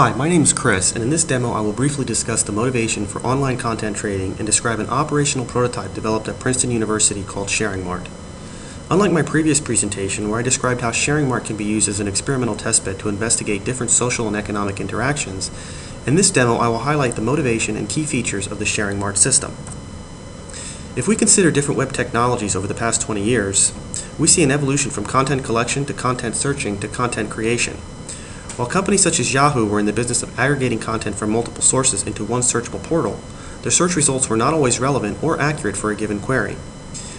Hi, my name is Chris, and in this demo I will briefly discuss the motivation for online content trading and describe an operational prototype developed at Princeton University called Sharing Mart. Unlike my previous presentation where I described how Sharing Mart can be used as an experimental testbed to investigate different social and economic interactions, in this demo I will highlight the motivation and key features of the Sharing Mart system. If we consider different web technologies over the past 20 years, we see an evolution from content collection to content searching to content creation. While companies such as Yahoo were in the business of aggregating content from multiple sources into one searchable portal, their search results were not always relevant or accurate for a given query.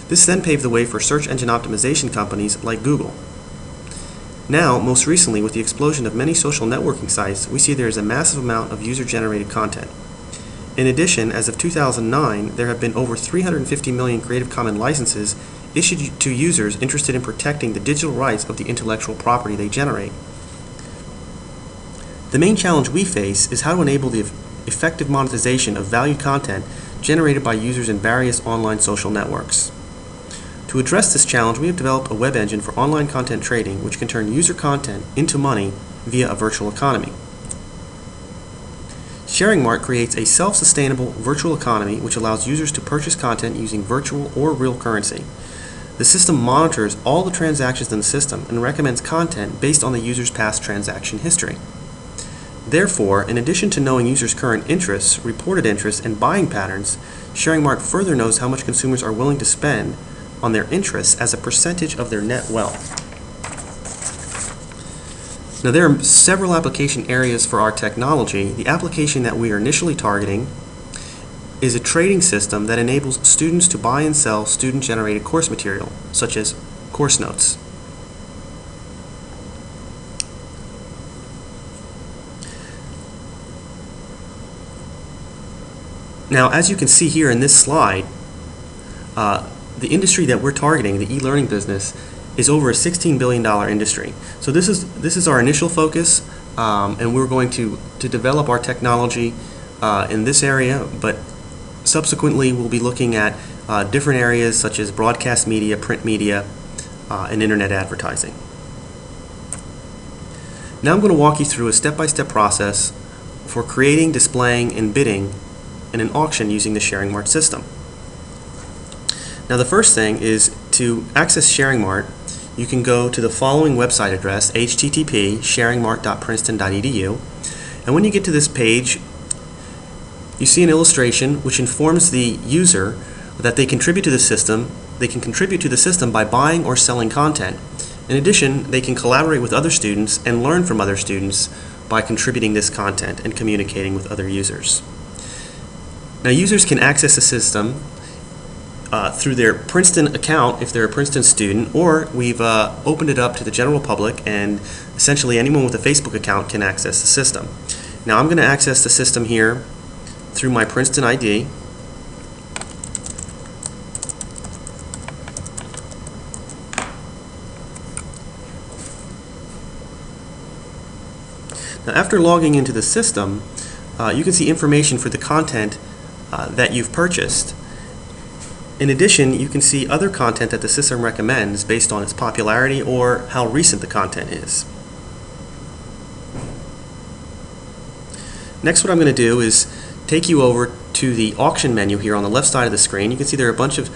This then paved the way for search engine optimization companies like Google. Now, most recently, with the explosion of many social networking sites, we see there is a massive amount of user-generated content. In addition, as of 2009, there have been over 350 million Creative Commons licenses issued to users interested in protecting the digital rights of the intellectual property they generate. The main challenge we face is how to enable the effective monetization of valued content generated by users in various online social networks. To address this challenge, we have developed a web engine for online content trading which can turn user content into money via a virtual economy. Sharing Mart creates a self-sustainable virtual economy which allows users to purchase content using virtual or real currency. The system monitors all the transactions in the system and recommends content based on the user's past transaction history. Therefore, in addition to knowing users' current interests, reported interests, and buying patterns, Sharing Mart further knows how much consumers are willing to spend on their interests as a percentage of their net wealth. Now, there are several application areas for our technology. The application that we are initially targeting is a trading system that enables students to buy and sell student-generated course material, such as course notes. Now, as you can see here in this slide, the industry that we're targeting, the e-learning business, is over a $16 billion industry. So this is our initial focus, and we're going to develop our technology in this area, but subsequently we'll be looking at different areas such as broadcast media, print media, and internet advertising. Now I'm going to walk you through a step-by-step process for creating, displaying, and bidding in an auction using the Sharing Mart system. Now, the first thing is to access Sharing Mart. You can go to the following website address, http://sharingmart.princeton.edu, and when you get to this page, you see an illustration which informs the user that they contribute to the system. They can contribute to the system by buying or selling content. In addition, they can collaborate with other students and learn from other students by contributing this content and communicating with other users. Now, users can access the system through their Princeton account if they're a Princeton student, or we've opened it up to the general public, and essentially anyone with a Facebook account can access the system. Now, I'm going to access the system here through my Princeton ID. Now, after logging into the system, you can see information for the content that you've purchased. In addition, you can see other content that the system recommends based on its popularity or how recent the content is. Next, what I'm going to do is take you over to the auction menu here on the left side of the screen. You can see there are a bunch of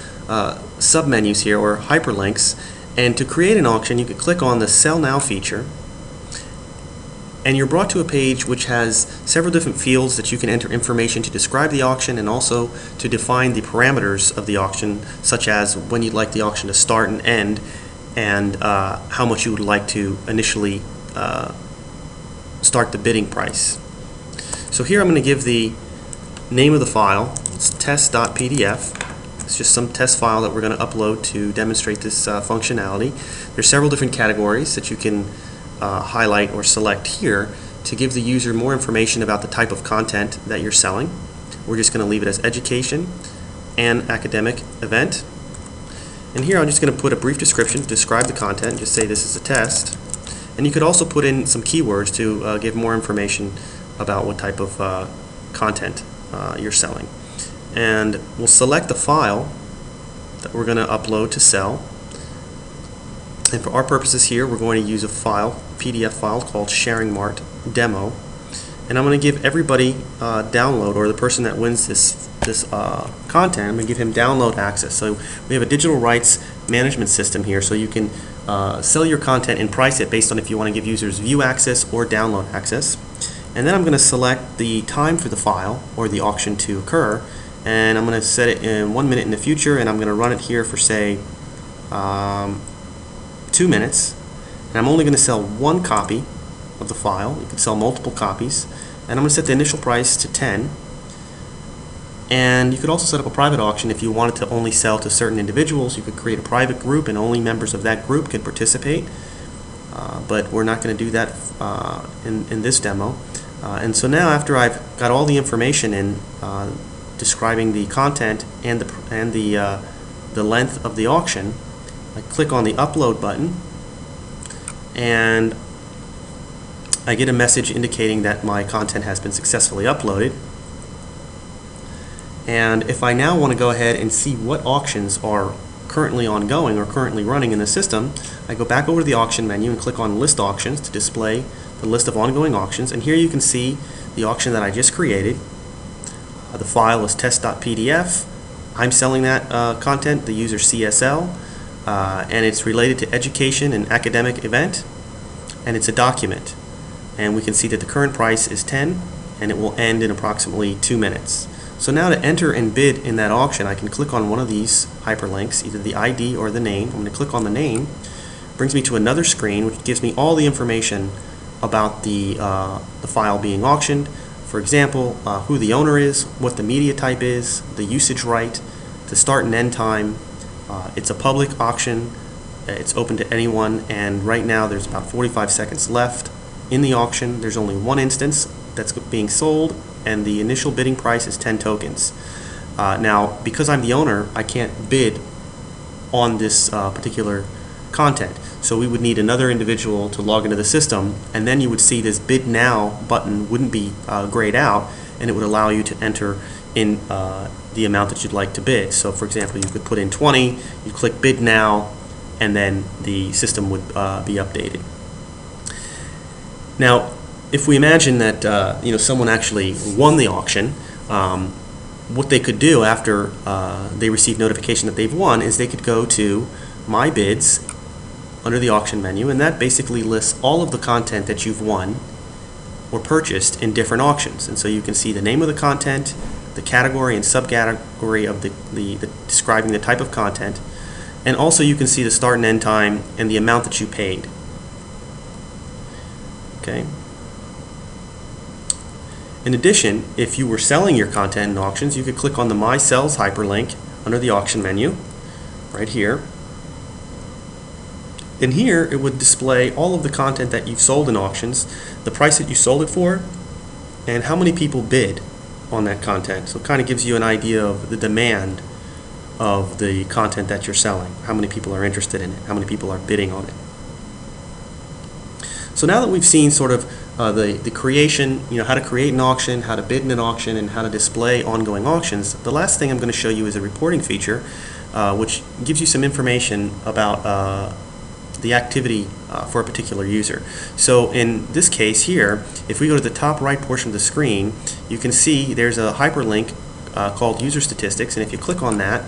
sub-menus here, or hyperlinks, and to create an auction you can click on the Sell Now feature, and you're brought to a page which has several different fields that you can enter information to describe the auction and also to define the parameters of the auction, such as when you'd like the auction to start and end, and how much you would like to initially start the bidding price. So here I'm going to give the name of the file. It's test.pdf. It's just some test file that we're going to upload to demonstrate this functionality. There's several different categories that you can highlight or select here to give the user more information about the type of content that you're selling. We're just going to leave it as education and academic event. And here I'm just going to put a brief description to describe the content, just say this is a test. And you could also put in some keywords to give more information about what type of content you're selling. And we'll select the file that we're going to upload to sell. And for our purposes here, we're going to use a file, PDF file called Sharing Mart Demo. and I'm going to give everybody download, or the person that wins this content, I'm going to give him download access. So we have a digital rights management system here, so you can sell your content and price it based on if you want to give users view access or download access. And then I'm going to select the time for the file or the auction to occur, and I'm going to set it in 1 minute in the future, and I'm going to run it here for, say, 2 minutes. And I'm only going to sell one copy of the file. You could sell multiple copies, and I'm going to set the initial price to 10. And you could also set up a private auction if you wanted to only sell to certain individuals. You could create a private group, and only members of that group can participate. But we're not going to do that in this demo. And so now, after I've got all the information in describing the content and the length of the auction, I click on the upload button, and I get a message indicating that my content has been successfully uploaded. And if I now want to go ahead and see what auctions are currently ongoing or currently running in the system, I go back over to the auction menu and click on List Auctions to display the list of ongoing auctions. And here you can see the auction that I just created. The file is test.pdf. I'm selling that content, the user CSL, and it's related to education and academic event, and it's a document. And we can see that the current price is 10, and it will end in approximately 2 minutes. So now to enter and bid in that auction, I can click on one of these hyperlinks, either the ID or the name. I'm going to click on the name. It brings me to another screen which gives me all the information about the file being auctioned. For example, who the owner is, what the media type is, the usage right, the start and end time. It's a public auction. It's open to anyone, and right now there's about 45 seconds left in the auction. There's only one instance that's being sold, and the initial bidding price is 10 tokens. Now, because I'm the owner, I can't bid on this particular content. So we would need another individual to log into the system, and then you would see this Bid Now button wouldn't be grayed out, and it would allow you to enter in the amount that you'd like to bid. So for example, you could put in 20, you click Bid Now, and then the system would be updated. Now, if we imagine that someone actually won the auction, what they could do after they receive notification that they've won is they could go to My Bids under the auction menu, and that basically lists all of the content that you've won or purchased in different auctions. And so you can see the name of the content, the category and subcategory of the describing the type of content, and also you can see the start and end time and the amount that you paid. Okay. In addition, if you were selling your content in auctions, you could click on the My Sells hyperlink under the auction menu, right here. And here it would display all of the content that you've sold in auctions, the price that you sold it for, and how many people bid on that content. So it kind of gives you an idea of the demand of the content that you're selling, how many people are interested in it, how many people are bidding on it. So now that we've seen sort of the creation, how to create an auction, how to bid in an auction, and how to display ongoing auctions, the last thing I'm going to show you is a reporting feature which gives you some information about the activity for a particular user. So in this case here, if we go to the top right portion of the screen, you can see there's a hyperlink called User Statistics, and if you click on that,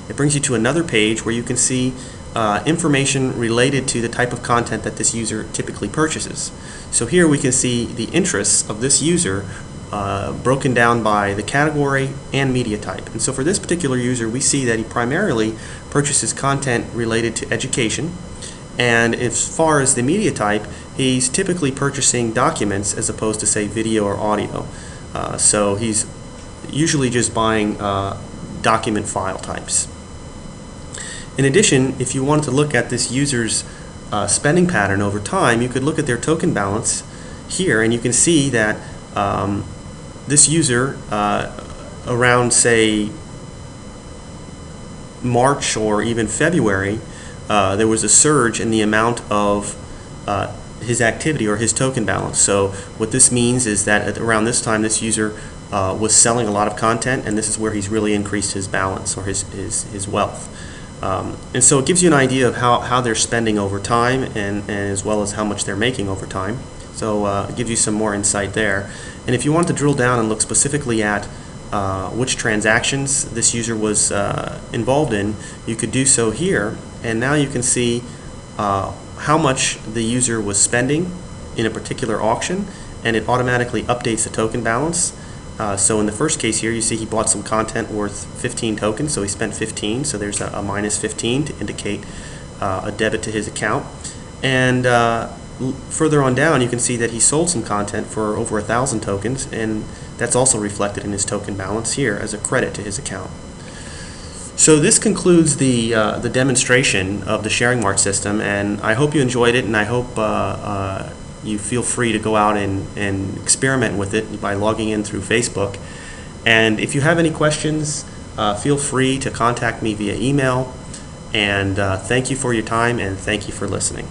it brings you to another page where you can see information related to the type of content that this user typically purchases. So here we can see the interests of this user broken down by the category and media type. And so for this particular user, we see that he primarily purchases content related to education, and as far as the media type, he's typically purchasing documents as opposed to, say, video or audio. So he's usually just buying document file types. In addition, if you wanted to look at this user's spending pattern over time, you could look at their token balance here, and you can see that this user around, say, March or even February, there was a surge in the amount of his activity or his token balance. So what this means is that around this time, this user was selling a lot of content, and this is where he's really increased his balance or his wealth. And so it gives you an idea of how they're spending over time, and as well as how much they're making over time. So it gives you some more insight there. And if you want to drill down and look specifically at which transactions this user was involved in, you could do so here. And now you can see how much the user was spending in a particular auction, and it automatically updates the token balance. So in the first case here, you see he bought some content worth 15 tokens, so he spent 15, so there's a minus 15 to indicate a debit to his account. And further on down, you can see that he sold some content for over 1,000 tokens, and that's also reflected in his token balance here as a credit to his account. So this concludes the demonstration of the Sharing Mart system, and I hope you enjoyed it, and I hope you feel free to go out and experiment with it by logging in through Facebook. And if you have any questions, feel free to contact me via email. And thank you for your time, and thank you for listening.